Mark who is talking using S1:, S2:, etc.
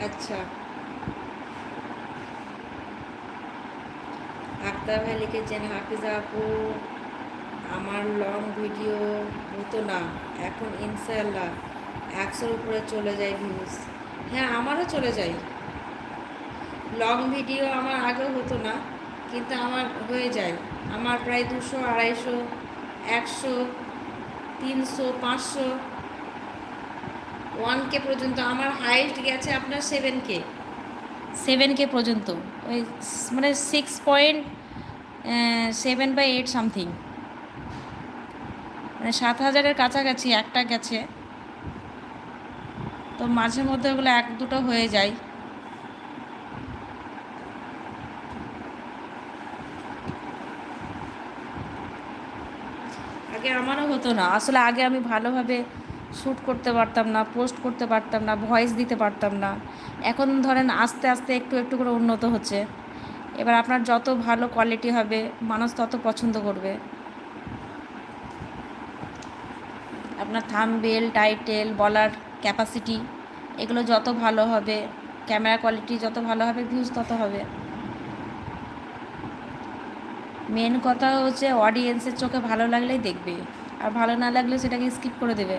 S1: আচ্ছা, আক্তার ভাই লিখেছেন, হাফিজা আপু আমার লং ভিডিও হতো না, এখন ইনশাআল্লাহ 100-র উপরে চলে যায় ভিউজ। হ্যাঁ, আমারও চলে যায়। লং ভিডিও আমার আগেও হতো না, কিন্তু আমার হয়ে যায়। আমার প্রায় 200, 250, 100, 300, 500, 1K পর্যন্ত। আমার হাইস্ট গেছে আপনার 7K, 7K পর্যন্ত। ওই মানে 6.7/8 সামথিং, মানে 7,000-এর কাছাকাছি একটা গেছে। তো মাঝে মধ্যে ওগুলো এক দুটো হয়ে যায়। আগে আমারও হতো না আসলে, আগে আমি ভালোভাবে শ্যুট করতে পারতাম না, পোস্ট করতে পারতাম না, ভয়েস দিতে পারতাম না। এখন ধরেন আস্তে আস্তে একটু একটু করে উন্নত হচ্ছে। এবার আপনার যত ভালো কোয়ালিটি হবে মানুষ তত পছন্দ করবে। আপনার থাম্বনেল, টাইটেল, বলার ক্যাপাসিটি এগুলো যত ভালো হবে, ক্যামেরা কোয়ালিটি যত ভালো হবে, ভিউজ তত হবে। মেন কথা হচ্ছে অডিয়েন্সের চোখে ভালো লাগলেই দেখবে, আর ভালো না লাগলে সেটাকে স্কিপ করে দেবে।